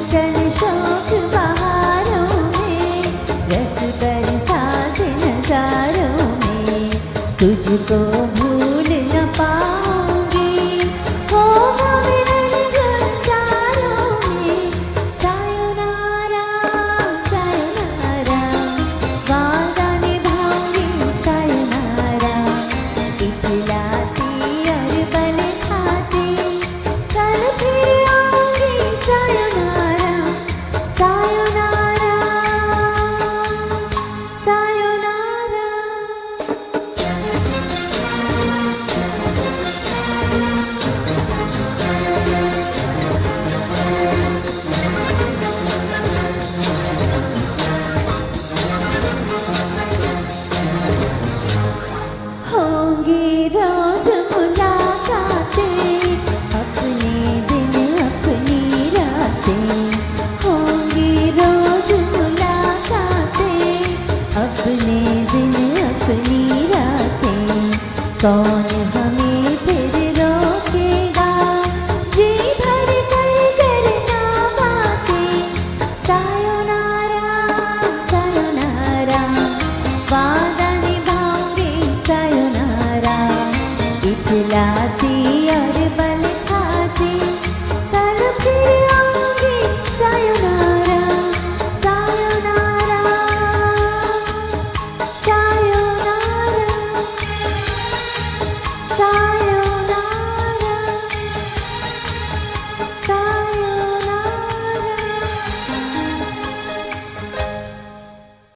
चंचल शौक बहारों में, रस बरसात नजारों में, तुझको भूल न पाऊंगी, होगा मिलन गुलजारों में। सायोनारा सायोनारा, वादा निभाऊंगी सायोनारा, इतलाती और पल खाती, कल फिर आऊंगी सायोनारा सायोनारा सायोनारा। होंगी रोज मुलाकातें, अपने दिन अपनी रातें, होंगी रोज मुलाकातें, अपने दिन अपनी रातें, कौन